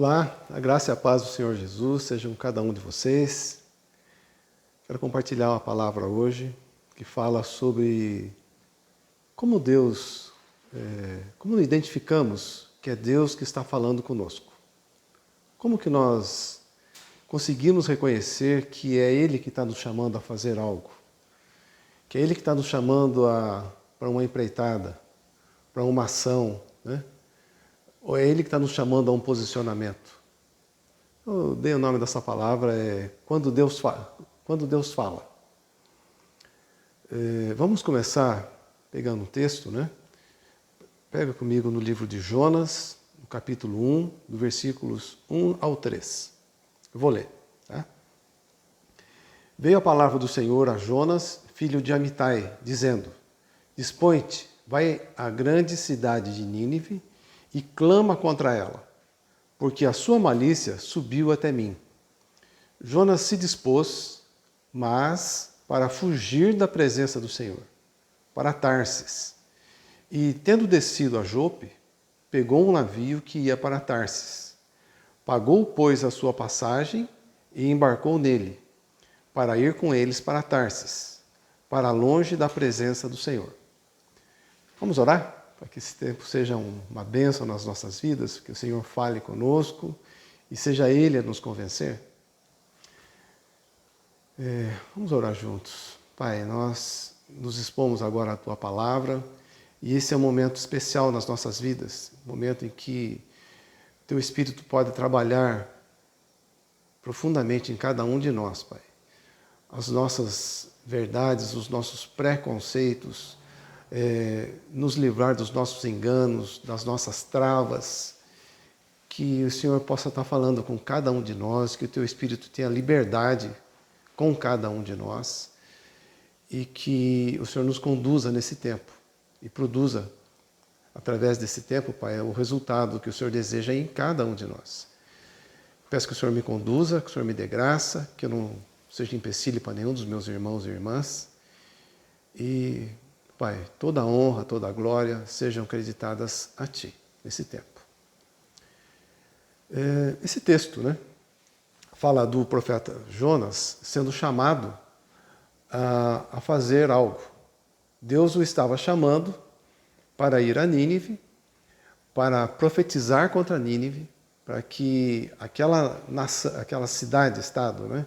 Olá, a graça e a paz do Senhor Jesus sejam com cada um de vocês. Quero compartilhar uma palavra hoje que fala sobre como como identificamos que é Deus que está falando conosco. Como que nós conseguimos reconhecer que é Ele que está nos chamando a fazer algo, que é Ele que está nos chamando para uma empreitada, para uma ação, né? Ou é Ele que está nos chamando a um posicionamento? Eu dei o nome dessa palavra, quando Deus fala. Quando Deus fala. Vamos começar pegando um texto, né? Pega comigo no livro de Jonas, no capítulo 1, do versículos 1 ao 3. Eu vou ler, tá? Veio a palavra do Senhor a Jonas, filho de Amitai, dizendo: Dispõe-te, vai à grande cidade de Nínive e clama contra ela, porque a sua malícia subiu até mim. Jonas se dispôs, mas para fugir da presença do Senhor, para Tarsis. E, tendo descido a Jope, pegou um navio que ia para Tarsis. Pagou, pois, a sua passagem e embarcou nele, para ir com eles para Tarsis, para longe da presença do Senhor. Vamos orar? Para que esse tempo seja uma bênção nas nossas vidas, que o Senhor fale conosco e seja Ele a nos convencer. Vamos orar juntos. Pai, nós nos expomos agora à Tua Palavra e esse é um momento especial nas nossas vidas, um momento em que Teu Espírito pode trabalhar profundamente em cada um de nós, Pai. As nossas verdades, os nossos preconceitos, nos livrar dos nossos enganos, das nossas travas, que o Senhor possa estar falando com cada um de nós, que o Teu Espírito tenha liberdade com cada um de nós e que o Senhor nos conduza nesse tempo e produza, através desse tempo, Pai, o resultado que o Senhor deseja em cada um de nós. Peço que o Senhor me conduza, que o Senhor me dê graça, que eu não seja empecilho para nenhum dos meus irmãos e irmãs e, Pai, toda a honra, toda a glória sejam acreditadas a Ti nesse tempo. Esse texto, né, fala do profeta Jonas sendo chamado a fazer algo. Deus o estava chamando para ir a Nínive, para profetizar contra Nínive, para que aquela cidade-estado, né,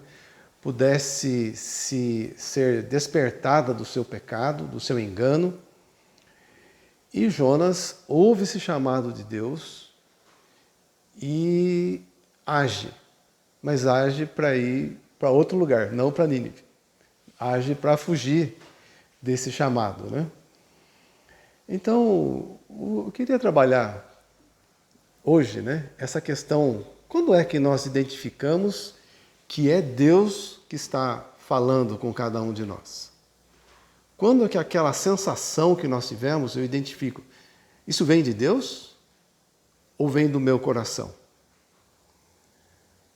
pudesse ser despertada do seu pecado, do seu engano. E Jonas ouve esse chamado de Deus e age, mas age para ir para outro lugar, não para Nínive. Age para fugir desse chamado, né? Então, eu queria trabalhar hoje, né, essa questão: quando é que nós identificamos que é Deus que está falando com cada um de nós? Quando é que aquela sensação que nós tivemos, eu identifico, isso vem de Deus ou vem do meu coração?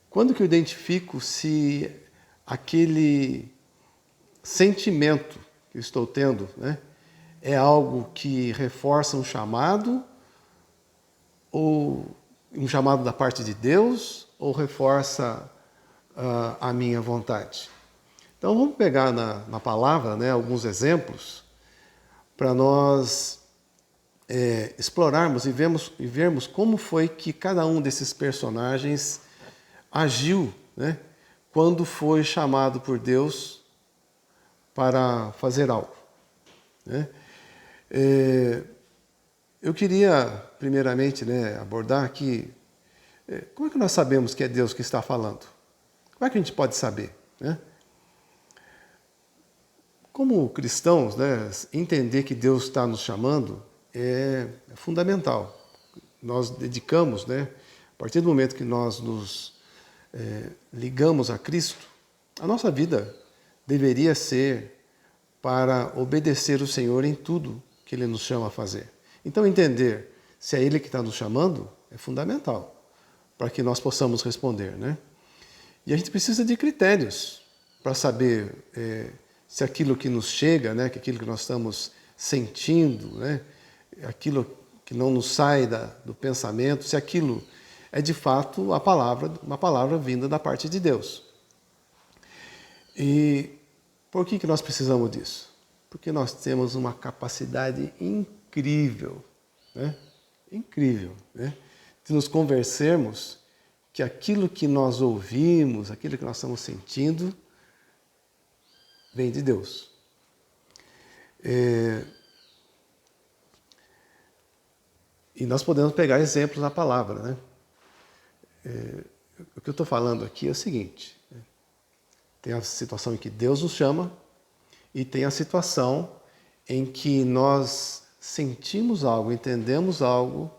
Quando que eu identifico se aquele sentimento que eu estou tendo, né, é algo que reforça um chamado, ou um chamado da parte de Deus, ou reforça a minha vontade? Então vamos pegar na palavra, né, alguns exemplos para nós explorarmos e vermos como foi que cada um desses personagens agiu, né, quando foi chamado por Deus para fazer algo, né? Eu queria primeiramente, né, abordar aqui como é que nós sabemos que é Deus que está falando? Como é que a gente pode saber, né? Como cristãos, né, entender que Deus está nos chamando é fundamental. Nós dedicamos, né, a partir do momento que nós nos ligamos a Cristo, a nossa vida deveria ser para obedecer o Senhor em tudo que Ele nos chama a fazer. Então, entender se é Ele que está nos chamando é fundamental para que nós possamos responder, né? E a gente precisa de critérios para saber se aquilo que nos chega, né, que aquilo que nós estamos sentindo, né, aquilo que não nos sai do pensamento, se aquilo é de fato uma palavra vinda da parte de Deus. E por que nós precisamos disso? Porque nós temos uma capacidade incrível, né? Incrível, né? De nos convencermos que aquilo que nós ouvimos, aquilo que nós estamos sentindo, vem de Deus. E nós podemos pegar exemplos na palavra, né? O que eu estou falando aqui é o seguinte: tem a situação em que Deus nos chama e tem a situação em que nós sentimos algo, entendemos algo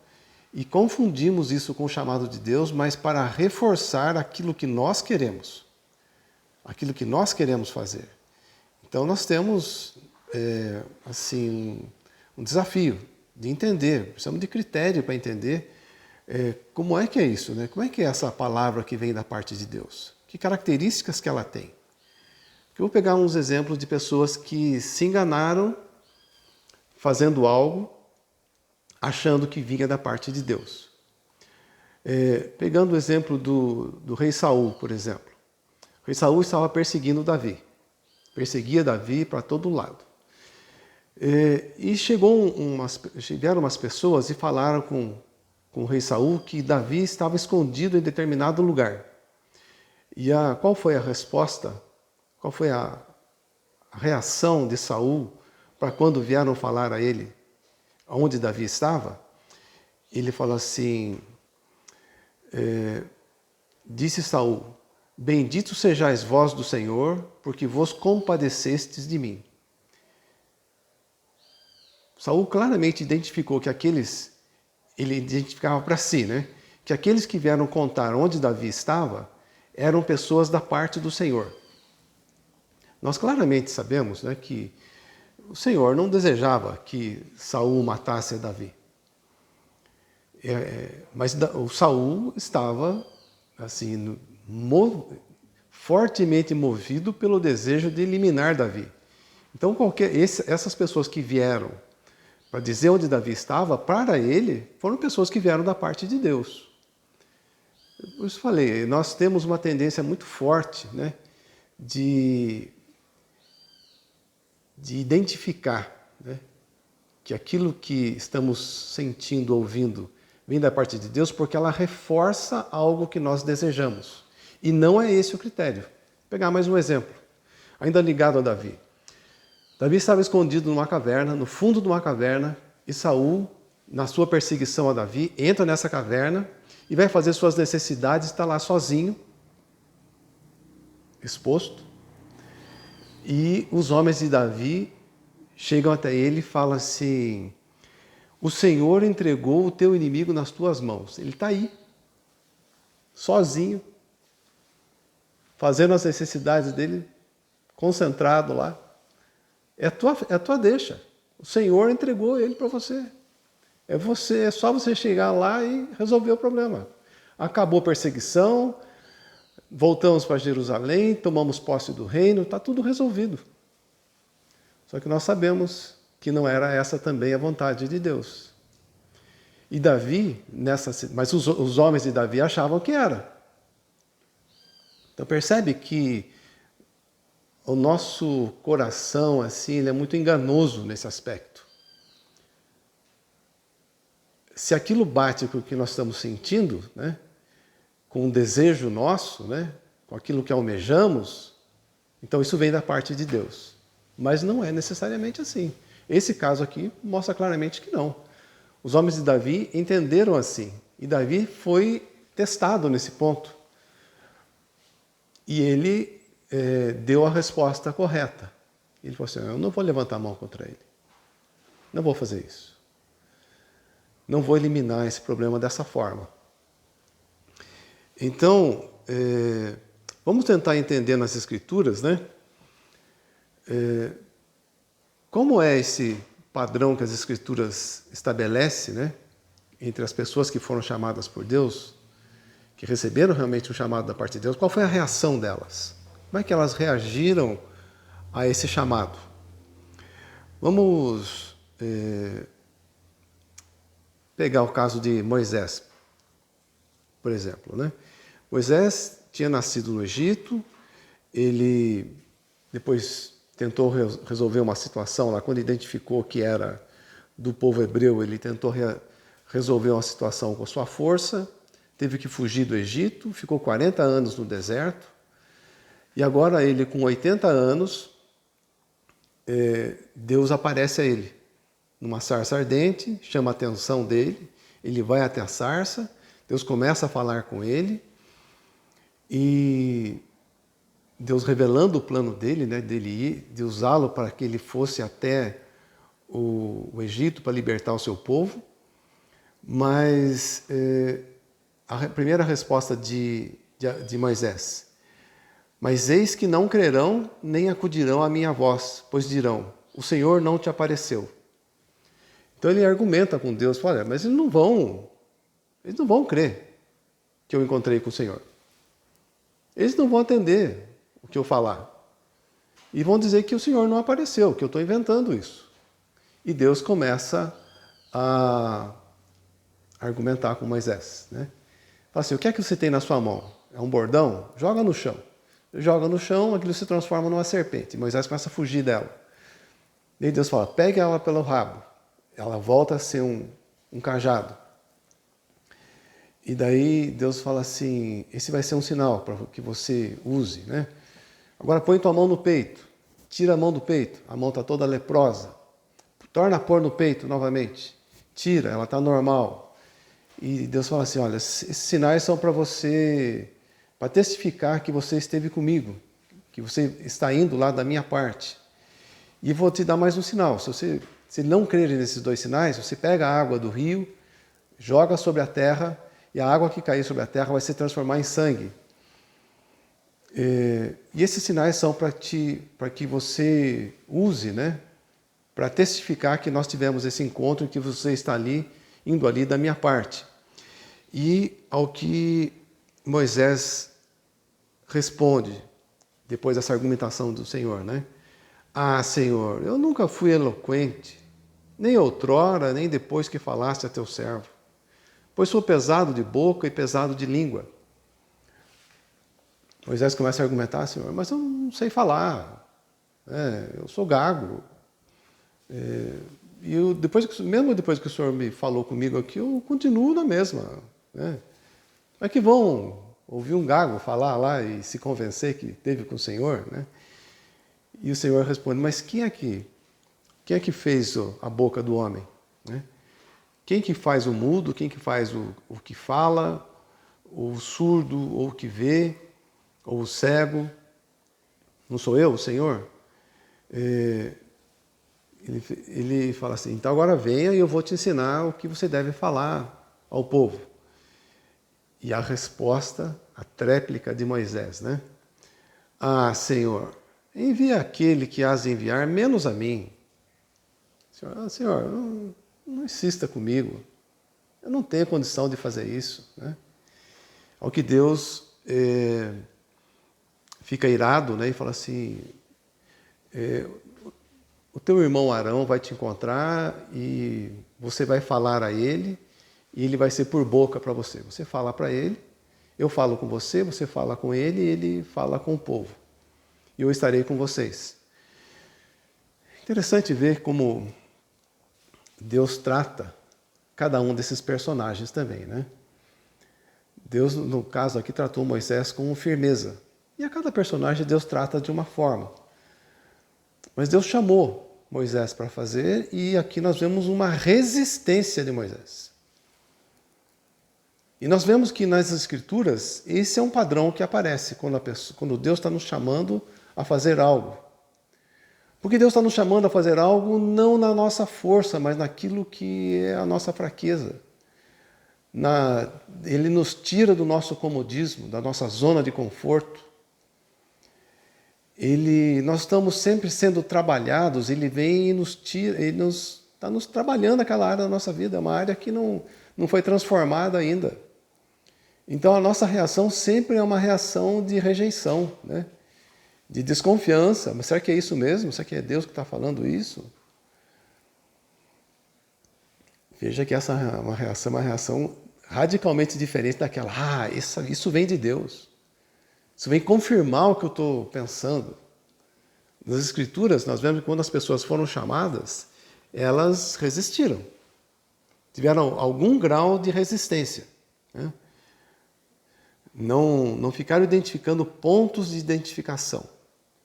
e confundimos isso com o chamado de Deus, mas para reforçar aquilo que nós queremos fazer. Então nós temos um desafio de entender, precisamos de critério para entender como é que é isso, né? Como é que é essa palavra que vem da parte de Deus? Que características que ela tem? Eu vou pegar uns exemplos de pessoas que se enganaram fazendo algo achando que vinha da parte de Deus. Pegando o exemplo do rei Saul, por exemplo. O rei Saul estava perseguindo Davi. Perseguia Davi para todo lado. E vieram umas pessoas e falaram com o rei Saul que Davi estava escondido em determinado lugar. E qual foi a resposta? Qual foi a reação de Saul para quando vieram falar a ele onde Davi estava? Ele falou assim, disse Saul: bendito sejais vós do Senhor, porque vos compadecestes de mim. Saul claramente identificou que ele identificava para si, né? Que aqueles que vieram contar onde Davi estava eram pessoas da parte do Senhor. Nós claramente sabemos, né, que o Senhor não desejava que Saul matasse Davi. Mas o Saul estava assim, fortemente movido pelo desejo de eliminar Davi. Então essas pessoas que vieram para dizer onde Davi estava, para ele, foram pessoas que vieram da parte de Deus. Por isso falei, nós temos uma tendência muito forte, né, de identificar, né, que aquilo que estamos sentindo, ouvindo, vem da parte de Deus, porque ela reforça algo que nós desejamos. E não é esse o critério. Vou pegar mais um exemplo, ainda ligado a Davi. Davi estava escondido numa caverna, no fundo de uma caverna, e Saul, na sua perseguição a Davi, entra nessa caverna e vai fazer suas necessidades, está lá sozinho, exposto. E os homens de Davi chegam até ele e falam assim: o Senhor entregou o teu inimigo nas tuas mãos. Ele está aí, sozinho, fazendo as necessidades dele, concentrado lá. É a tua deixa. O Senhor entregou ele para você. É só você chegar lá e resolver o problema. Acabou a perseguição, voltamos para Jerusalém, tomamos posse do reino, está tudo resolvido. Só que nós sabemos que não era essa também a vontade de Deus. E Davi, mas os homens de Davi achavam que era. Então percebe que o nosso coração, assim, ele é muito enganoso nesse aspecto. Se aquilo bate com o que nós estamos sentindo, né, com o desejo nosso, né, com aquilo que almejamos, então isso vem da parte de Deus. Mas não é necessariamente assim. Esse caso aqui mostra claramente que não. Os homens de Davi entenderam assim. E Davi foi testado nesse ponto. E ele deu a resposta correta. Ele falou assim: eu não vou levantar a mão contra ele. Não vou fazer isso. Não vou eliminar esse problema dessa forma. Então, vamos tentar entender nas Escrituras, né? Como é esse padrão que as Escrituras estabelecem, né, entre as pessoas que foram chamadas por Deus, que receberam realmente um chamado da parte de Deus, qual foi a reação delas? Como é que elas reagiram a esse chamado? Vamos pegar o caso de Moisés, por exemplo, né? Moisés tinha nascido no Egito, ele depois tentou resolver uma situação lá, quando identificou que era do povo hebreu, ele tentou resolver uma situação com sua força, teve que fugir do Egito, ficou 40 anos no deserto, e agora ele, com 80 anos, Deus aparece a ele numa sarça ardente, chama a atenção dele, ele vai até a sarça, Deus começa a falar com ele, e Deus revelando o plano dele, né, dele ir, de usá-lo para que ele fosse até o Egito para libertar o seu povo. Mas a primeira resposta de Moisés: mas eis que não crerão nem acudirão à minha voz, pois dirão, o Senhor não te apareceu. Então ele argumenta com Deus, fala, mas eles não vão crer que eu encontrei com o Senhor. Eles não vão atender o que eu falar. E vão dizer que o Senhor não apareceu, que eu estou inventando isso. E Deus começa a argumentar com Moisés, né? Fala assim, o que é que você tem na sua mão? É um bordão? Joga no chão. Joga no chão, aquilo se transforma numa serpente. E Moisés começa a fugir dela. E Deus fala, pegue ela pelo rabo. Ela volta a ser um cajado. E daí Deus fala assim, esse vai ser um sinal para que você use, né? Agora põe tua mão no peito. Tira a mão do peito. A mão está toda leprosa. Torna a pôr no peito novamente. Tira, ela está normal. E Deus fala assim, olha, esses sinais são para você, para testificar que você esteve comigo, que você está indo lá da minha parte. E vou te dar mais um sinal. Se não crerem nesses dois sinais, você pega a água do rio, joga sobre a terra, e a água que cair sobre a terra vai se transformar em sangue. E esses sinais são para que você use, né? Para testificar que nós tivemos esse encontro e que você está ali, indo ali da minha parte. E ao que Moisés responde, depois dessa argumentação do Senhor, né? Ah, Senhor, eu nunca fui eloquente, nem outrora, nem depois que falaste a teu servo, pois sou pesado de boca e pesado de língua. Moisés começa a argumentar, Senhor, mas eu não sei falar, eu sou gago. E mesmo depois que o Senhor me falou comigo aqui, eu continuo na mesma. Né? Como é que vão ouvir um gago falar lá e se convencer que teve com o Senhor? Né? E o Senhor responde, mas quem é que fez a boca do homem? Né? Quem que faz o mudo, quem que faz o que fala, o surdo, ou o que vê, ou o cego? Não sou eu, o Senhor? Ele fala assim, então agora venha e eu vou te ensinar o que você deve falar ao povo. E a resposta, a tréplica de Moisés, né? Ah, Senhor, envia aquele que has de enviar, menos a mim. Senhor, não insista comigo. Eu não tenho condição de fazer isso. Né? Ao que Deus fica irado, né? E fala assim, o teu irmão Arão vai te encontrar e você vai falar a ele e ele vai ser por boca para você. Você fala para ele, eu falo com você, você fala com ele e ele fala com o povo. E eu estarei com vocês. Interessante ver como Deus trata cada um desses personagens também, né? Deus, no caso aqui, tratou Moisés com firmeza. E a cada personagem Deus trata de uma forma. Mas Deus chamou Moisés para fazer e aqui nós vemos uma resistência de Moisés. E nós vemos que nas Escrituras esse é um padrão que aparece quando Deus está nos chamando a fazer algo. Porque Deus está nos chamando a fazer algo não na nossa força, mas naquilo que é a nossa fraqueza. Ele nos tira do nosso comodismo, da nossa zona de conforto. Nós estamos sempre sendo trabalhados, Ele vem e nos tira, Ele está nos trabalhando aquela área da nossa vida, é uma área que não foi transformada ainda. Então a nossa reação sempre é uma reação de rejeição, né? De desconfiança. Mas será que é isso mesmo? Será que é Deus que está falando isso? Veja que essa é uma reação radicalmente diferente daquela, isso vem de Deus. Isso vem confirmar o que eu estou pensando. Nas Escrituras, nós vemos que quando as pessoas foram chamadas, elas resistiram. Tiveram algum grau de resistência. Né? Não ficaram identificando pontos de identificação.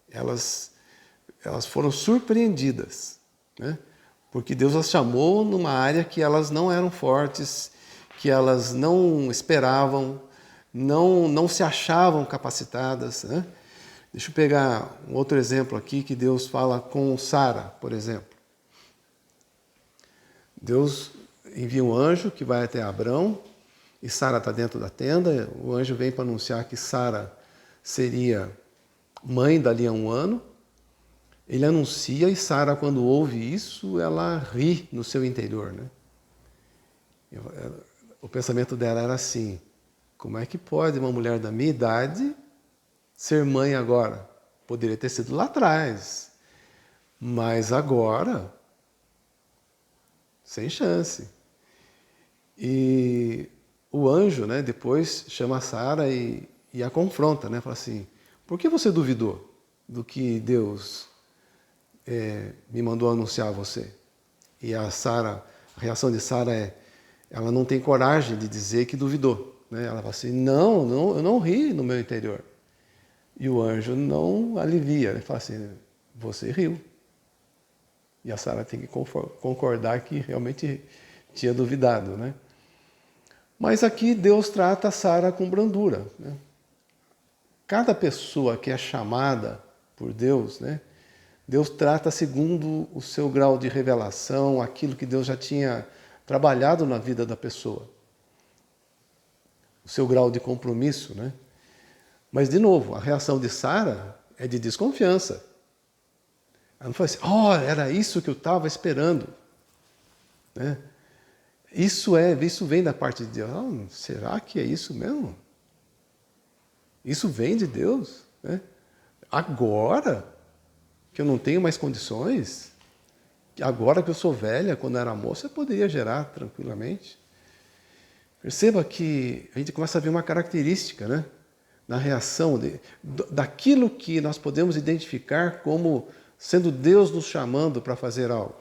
Elas foram surpreendidas. Né? Porque Deus as chamou numa área que elas não eram fortes, que elas não esperavam, não se achavam capacitadas. Né? Deixa eu pegar um outro exemplo aqui que Deus fala com Sara, por exemplo. Deus envia um anjo que vai até Abrão e Sara está dentro da tenda. O anjo vem para anunciar que Sara seria mãe dali a 1 ano. Ele anuncia e Sara, quando ouve isso, ela ri no seu interior. Né? O pensamento dela era assim, como é que pode uma mulher da minha idade ser mãe agora? Poderia ter sido lá atrás, mas agora, sem chance. E o anjo, né, depois chama Sara e a confronta, né? Fala assim, por que você duvidou do que Deus me mandou anunciar a você? E a reação de Sara ela não tem coragem de dizer que duvidou. Né? Ela fala assim, não, eu não ri no meu interior. E o anjo não alivia, ele fala assim, você riu. E a Sara tem que concordar que realmente tinha duvidado. Né? Mas aqui Deus trata a Sara com brandura. Né? Cada pessoa que é chamada por Deus, né? Deus trata segundo o seu grau de revelação, aquilo que Deus já tinha trabalhado na vida da pessoa. O seu grau de compromisso, né? Mas, de novo, a reação de Sara é de desconfiança. Ela não foi assim, era isso que eu estava esperando. Né? Isso vem da parte de Deus. Será que é isso mesmo? Isso vem de Deus? Né? Agora que eu não tenho mais condições, agora que eu sou velha, quando era moça, eu poderia gerar tranquilamente. Perceba que a gente começa a ver uma característica, né? Na reação daquilo que nós podemos identificar como sendo Deus nos chamando para fazer algo.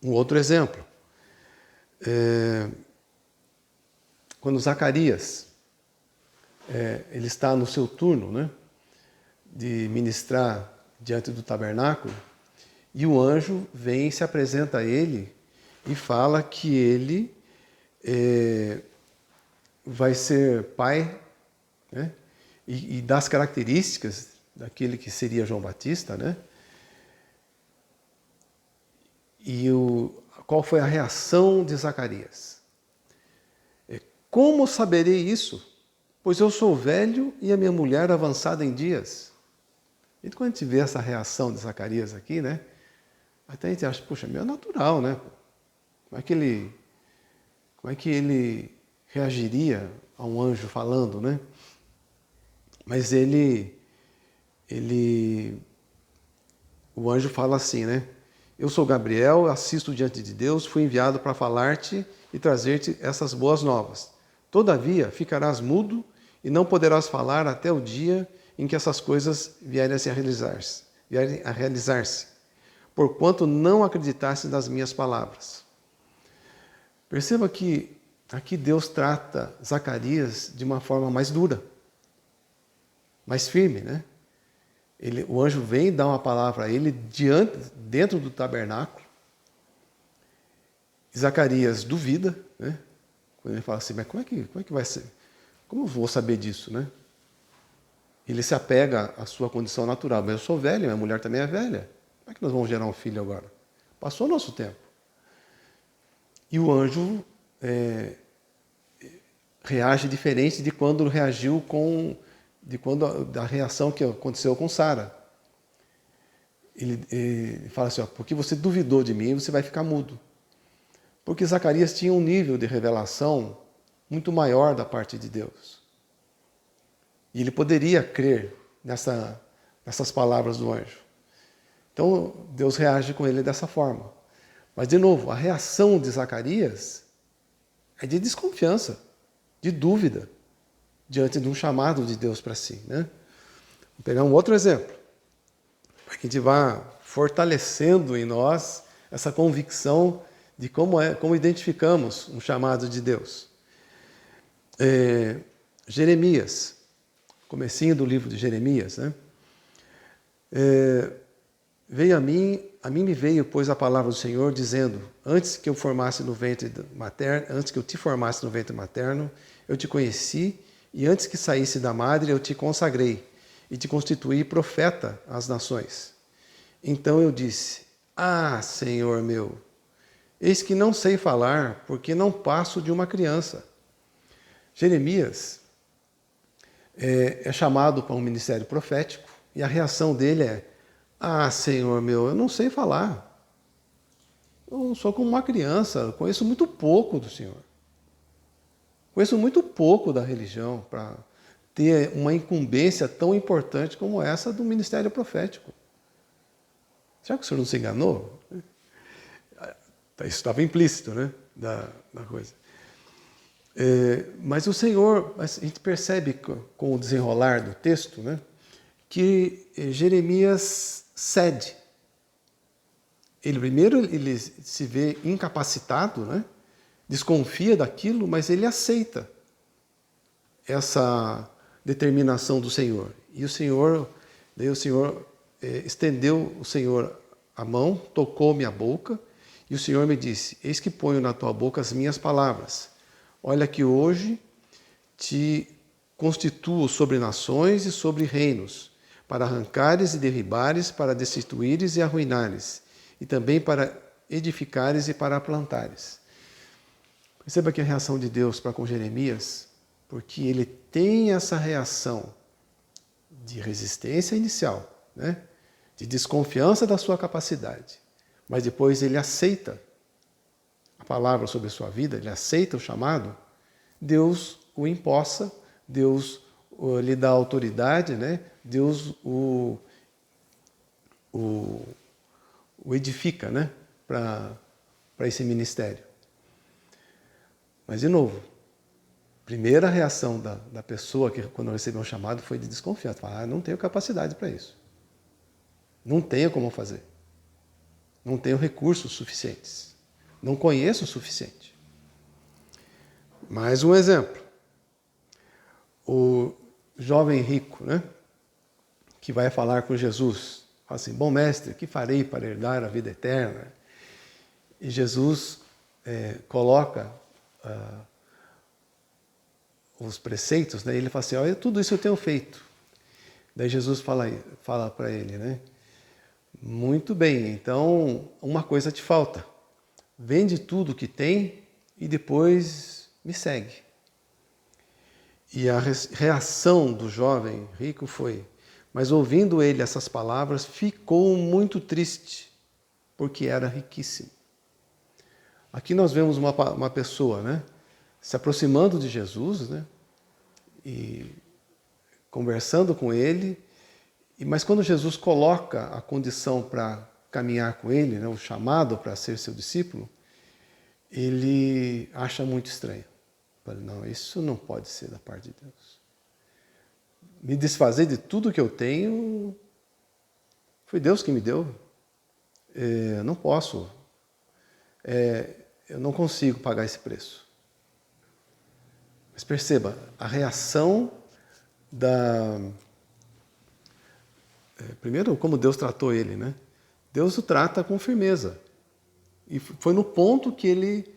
Um outro exemplo. Quando Zacarias ele está no seu turno, né, de ministrar diante do tabernáculo, e o anjo vem e se apresenta a ele e fala que ele vai ser pai, né? E das características daquele que seria João Batista, né? E qual foi a reação de Zacarias? Como saberei isso? Pois eu sou velho e a minha mulher avançada em dias. E quando a gente vê essa reação de Zacarias aqui, né? Até a gente acha, puxa, meio natural, né? Como é que ele reagiria a um anjo falando, né? Mas o anjo fala assim, né? Eu sou Gabriel, assisto diante de Deus, fui enviado para falar-te e trazer-te essas boas novas. Todavia, ficarás mudo e não poderás falar até o dia em que essas coisas vierem a realizar-se, porquanto não acreditaste nas minhas palavras. Perceba que aqui Deus trata Zacarias de uma forma mais dura, mais firme, né? O anjo vem dar uma palavra a ele dentro do tabernáculo. E Zacarias duvida, né? Quando ele fala assim, mas como é que vai ser? Como eu vou saber disso, né? Ele se apega à sua condição natural. Mas eu sou velho, minha mulher também é velha. Como é que nós vamos gerar um filho agora? Passou o nosso tempo. E o anjo reage diferente de quando reagiu da reação que aconteceu com Sara. Ele fala assim, porque você duvidou de mim, você vai ficar mudo. Porque Zacarias tinha um nível de revelação muito maior da parte de Deus. E ele poderia crer nessas palavras do anjo. Então, Deus reage com ele dessa forma. Mas, de novo, a reação de Zacarias é de desconfiança, de dúvida, diante de um chamado de Deus para si, né? Vou pegar um outro exemplo, para que a gente vá fortalecendo em nós essa convicção de como identificamos um chamado de Deus. Jeremias, comecinho do livro de Jeremias, né? Veio a mim me veio, pois, a palavra do Senhor, dizendo: antes que eu te formasse no ventre materno, eu te conheci, e antes que saísse da madre, eu te consagrei, e te constituí profeta às nações. Então eu disse: ah, Senhor meu, eis que não sei falar, porque não passo de uma criança. Jeremias é chamado para um ministério profético, e a reação dele é: ah, Senhor meu, eu não sei falar. Eu sou como uma criança, conheço muito pouco do Senhor. Conheço muito pouco da religião para ter uma incumbência tão importante como essa do ministério profético. Será que o Senhor não se enganou? Isso estava implícito, né, da coisa. Mas o Senhor, a gente percebe com o desenrolar do texto, né, que Jeremias cede. Ele se vê incapacitado, né, desconfia daquilo, mas ele aceita essa determinação do Senhor. E daí o Senhor estendeu a mão, tocou minha boca, e o Senhor me disse: eis que ponho na tua boca as minhas palavras. Olha que hoje te constituo sobre nações e sobre reinos, para arrancares e derribares, para destituíres e arruinares, e também para edificares e para plantares. Perceba que a reação de Deus para com Jeremias, porque ele tem essa reação de resistência inicial, né? De desconfiança da sua capacidade, mas depois ele aceita a palavra sobre a sua vida, ele aceita o chamado, Deus o empossa, Deus lhe dá autoridade, né? Deus o edifica, né? Para esse ministério. Mas, de novo, a primeira reação da pessoa que, quando recebeu um chamado, foi de desconfiança. Falar: não tenho capacidade para isso. Não tenho como fazer. Não tenho recursos suficientes. Não conheço o suficiente. Mais um exemplo. O jovem rico, né, que vai falar com Jesus. Fala assim: bom mestre, o que farei para herdar a vida eterna? E Jesus coloca os preceitos, né? Ele fala assim: olha, tudo isso eu tenho feito. Daí Jesus fala para ele, né? Muito bem, então uma coisa te falta. Vende tudo que tem e depois me segue. E a reação do jovem rico foi: mas ouvindo ele essas palavras, ficou muito triste, porque era riquíssimo. Aqui nós vemos uma pessoa, né, se aproximando de Jesus, né, e conversando com ele, mas quando Jesus coloca a condição para caminhar com ele, né, o chamado para ser seu discípulo, ele acha muito estranho. Fala: não, isso não pode ser da parte de Deus. Me desfazer de tudo que eu tenho, foi Deus que me deu. Não posso. Eu não consigo pagar esse preço. Mas perceba, a reação primeiro, como Deus tratou ele, né? Deus o trata com firmeza. E foi no ponto que ele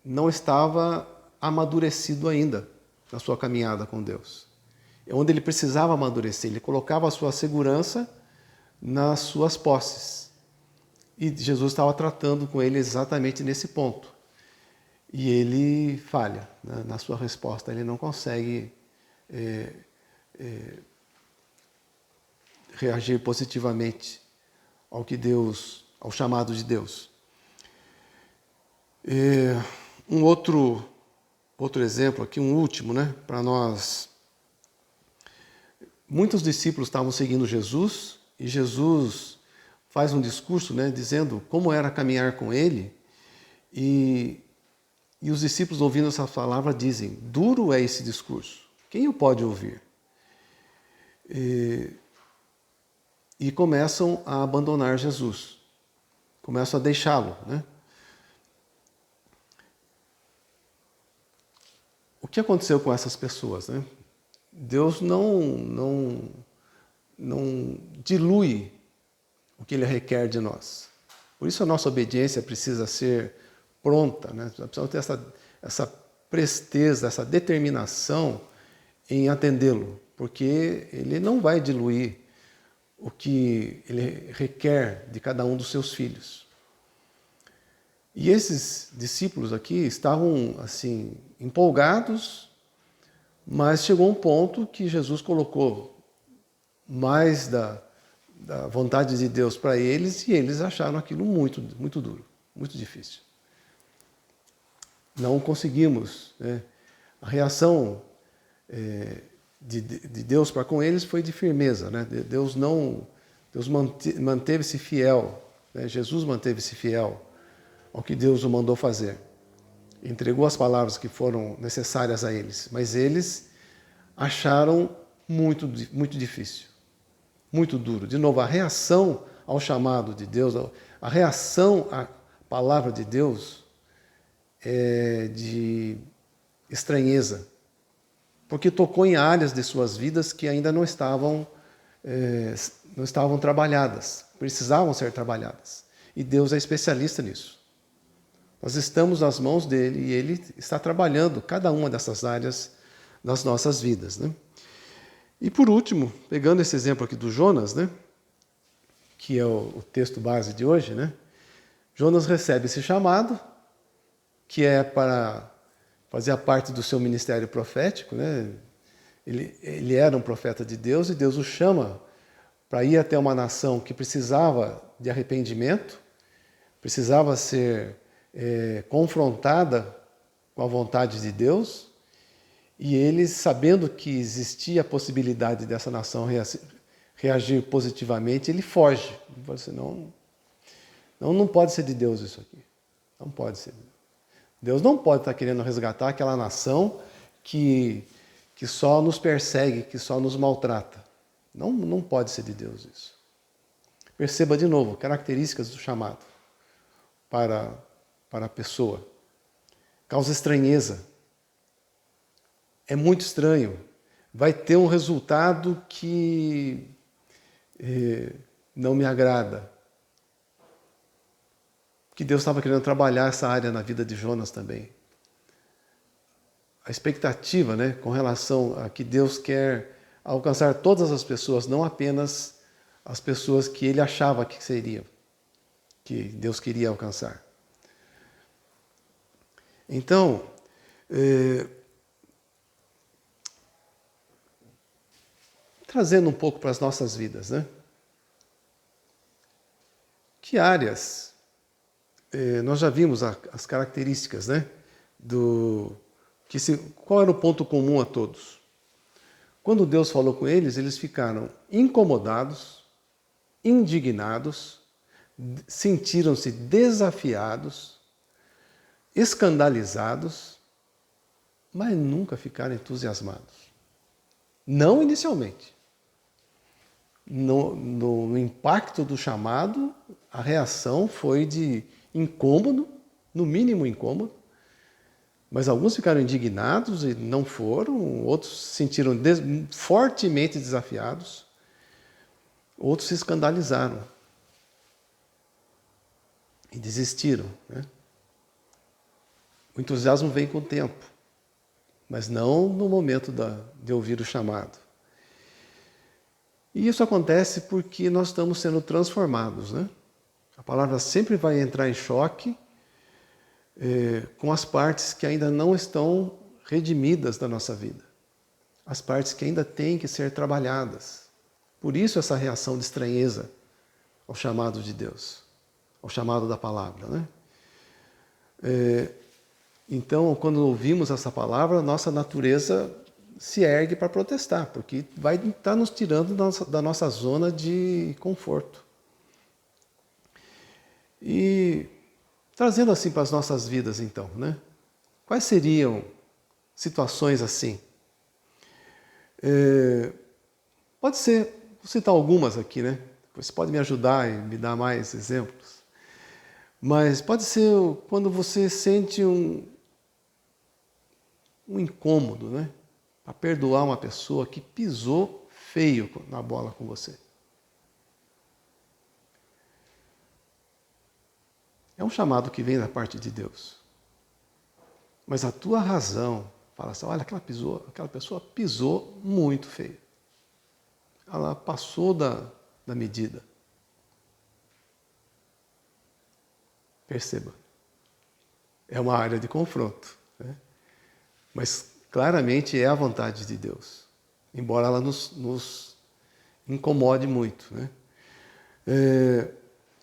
não estava amadurecido ainda na sua caminhada com Deus. Onde ele precisava amadurecer, ele colocava a sua segurança nas suas posses. E Jesus estava tratando com ele exatamente nesse ponto. E ele falha, né, na sua resposta, ele não consegue reagir positivamente ao chamado de Deus. Um outro exemplo aqui, um último, né, para nós. Muitos discípulos estavam seguindo Jesus e Jesus faz um discurso, né, dizendo como era caminhar com ele, e E os discípulos, ouvindo essa palavra, dizem: duro é esse discurso, quem o pode ouvir? E começam a abandonar Jesus, começam a deixá-lo, né? O que aconteceu com essas pessoas, né? Deus não dilui o que Ele requer de nós. Por isso a nossa obediência precisa ser pronta, né? Precisamos ter essa presteza, essa determinação em atendê-lo, porque Ele não vai diluir o que Ele requer de cada um dos seus filhos. E esses discípulos aqui estavam assim empolgados, mas chegou um ponto que Jesus colocou mais da vontade de Deus para eles e eles acharam aquilo muito, muito duro, muito difícil. Não conseguimos, né? A reação de Deus para com eles foi de firmeza, né? Deus manteve-se fiel, né? Jesus manteve-se fiel ao que Deus o mandou fazer. Entregou as palavras que foram necessárias a eles, mas eles acharam muito, muito difícil, muito duro. De novo, a reação ao chamado de Deus, a reação à palavra de Deus é de estranheza, porque tocou em áreas de suas vidas que ainda não estavam trabalhadas, precisavam ser trabalhadas. E Deus é especialista nisso. Nós estamos nas mãos dele e ele está trabalhando cada uma dessas áreas nas nossas vidas, né? E por último, pegando esse exemplo aqui do Jonas, né, que é o texto base de hoje, né? Jonas recebe esse chamado, que é para fazer parte do seu ministério profético, né? Ele era um profeta de Deus e Deus o chama para ir até uma nação que precisava de arrependimento, precisava ser confrontada com a vontade de Deus, e ele, sabendo que existia a possibilidade dessa nação reagir positivamente, ele foge. Ele fala assim, não pode ser de Deus isso aqui. Não pode ser. Deus não pode estar querendo resgatar aquela nação que só nos persegue, que só nos maltrata. Não pode ser de Deus isso. Perceba de novo, características do chamado para a pessoa. Causa estranheza. É muito estranho. Vai ter um resultado que não me agrada. Que Deus estava querendo trabalhar essa área na vida de Jonas também. A expectativa, né, com relação a que Deus quer alcançar todas as pessoas, não apenas as pessoas que ele achava que seriam, que Deus queria alcançar. Então, trazendo um pouco para as nossas vidas, né? Que áreas? Nós já vimos as características, né? Qual era o ponto comum a todos? Quando Deus falou com eles, eles ficaram incomodados, indignados, sentiram-se desafiados, escandalizados, mas nunca ficaram entusiasmados. Não inicialmente. No impacto do chamado, a reação foi de incômodo, no mínimo incômodo, mas alguns ficaram indignados e não foram, outros se sentiram fortemente desafiados, outros se escandalizaram e desistiram, né? O entusiasmo vem com o tempo, mas não no momento de ouvir o chamado. E isso acontece porque nós estamos sendo transformados, né? A palavra sempre vai entrar em choque com as partes que ainda não estão redimidas da nossa vida. As partes que ainda têm que ser trabalhadas. Por isso essa reação de estranheza ao chamado de Deus, ao chamado da palavra, né? Então, quando ouvimos essa palavra, nossa natureza se ergue para protestar, porque vai estar nos tirando da nossa zona de conforto. E trazendo assim para as nossas vidas, então, né? Quais seriam situações assim? Pode ser, vou citar algumas aqui, né? Você pode me ajudar e me dar mais exemplos. Mas pode ser quando você sente um incômodo, né? Para perdoar uma pessoa que pisou feio na bola com você. É um chamado que vem da parte de Deus. Mas a tua razão fala assim, olha, aquela pessoa pisou muito feio. Ela passou da medida. Perceba. É uma área de confronto, né? Mas claramente é a vontade de Deus. Embora ela nos incomode muito, né?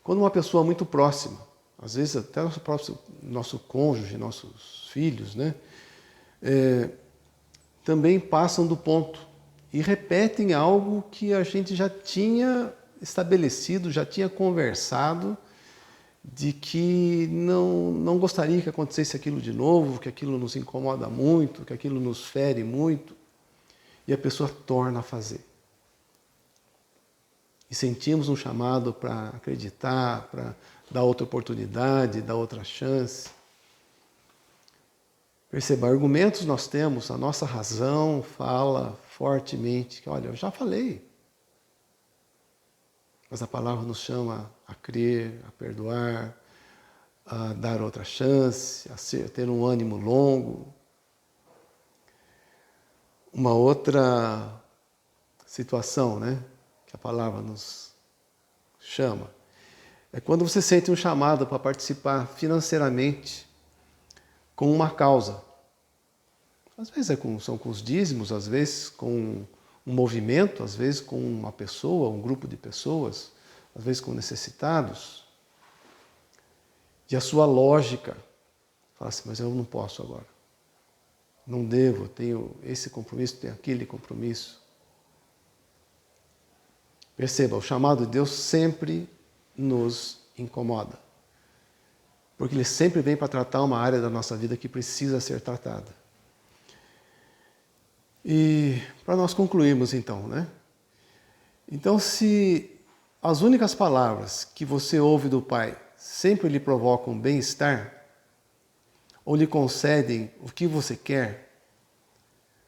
Quando uma pessoa muito próxima, às vezes até nosso cônjuge, nossos filhos, né? Também passam do ponto e repetem algo que a gente já tinha estabelecido, já tinha conversado, de que não gostaria que acontecesse aquilo de novo, que aquilo nos incomoda muito, que aquilo nos fere muito, e a pessoa torna a fazer. E sentimos um chamado para acreditar, para dar outra oportunidade, dar outra chance. Perceba, argumentos nós temos, a nossa razão fala fortemente que, olha, eu já falei. Mas a palavra nos chama a crer, a perdoar, a dar outra chance, a ter um ânimo longo. Uma outra situação, né, que a palavra nos chama, é quando você sente um chamado para participar financeiramente com uma causa. Às vezes são com os dízimos, às vezes com um movimento, às vezes com uma pessoa, um grupo de pessoas, às vezes com necessitados. E a sua lógica fala assim, mas eu não posso agora. Não devo, tenho esse compromisso, tenho aquele compromisso. Perceba, o chamado de Deus sempre nos incomoda. Porque Ele sempre vem para tratar uma área da nossa vida que precisa ser tratada. E para nós concluirmos então, né? Então, se as únicas palavras que você ouve do Pai sempre lhe provocam bem-estar, ou lhe concedem o que você quer,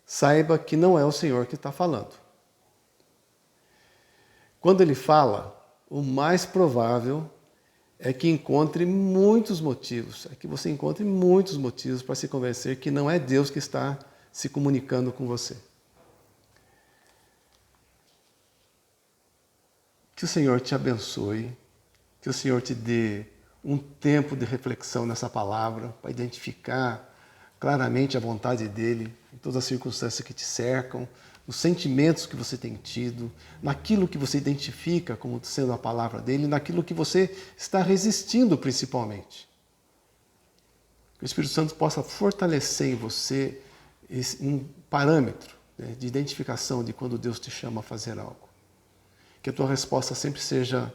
saiba que não é o Senhor que está falando. Quando Ele fala, o mais provável é que encontre muitos motivos, para se convencer que não é Deus que está se comunicando com você. Que o Senhor te abençoe, que o Senhor te dê um tempo de reflexão nessa palavra, para identificar claramente a vontade dEle, em todas as circunstâncias que te cercam, nos sentimentos que você tem tido, naquilo que você identifica como sendo a palavra dEle, naquilo que você está resistindo principalmente. Que o Espírito Santo possa fortalecer em você um parâmetro, né, de identificação de quando Deus te chama a fazer algo. Que a tua resposta sempre seja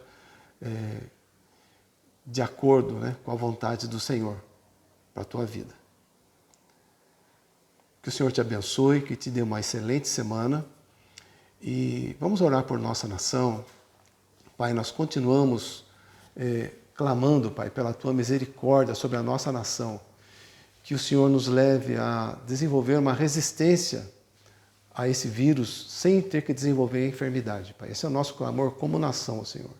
de acordo, né, com a vontade do Senhor para a tua vida. Que o Senhor te abençoe, que te dê uma excelente semana. E vamos orar por nossa nação. Pai, nós continuamos clamando, Pai, pela tua misericórdia sobre a nossa nação. Que o Senhor nos leve a desenvolver uma resistência a esse vírus sem ter que desenvolver a enfermidade, Pai. Esse é o nosso clamor como nação, Senhor.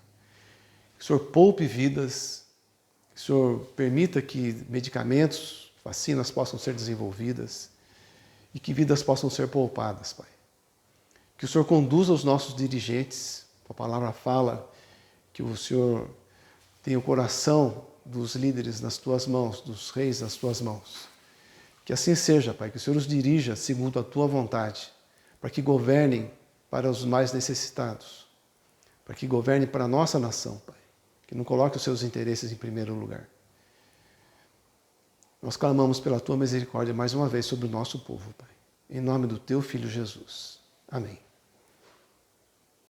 Que o Senhor poupe vidas, que o Senhor permita que medicamentos, vacinas possam ser desenvolvidas e que vidas possam ser poupadas, Pai. Que o Senhor conduza os nossos dirigentes. A palavra fala que o Senhor tem o coração dos líderes nas tuas mãos, dos reis nas tuas mãos. Que assim seja, Pai, que o Senhor os dirija segundo a tua vontade, para que governem para os mais necessitados, para que governem para a nossa nação, Pai, que não coloque os seus interesses em primeiro lugar. Nós clamamos pela tua misericórdia mais uma vez sobre o nosso povo, Pai, em nome do teu Filho Jesus. Amém.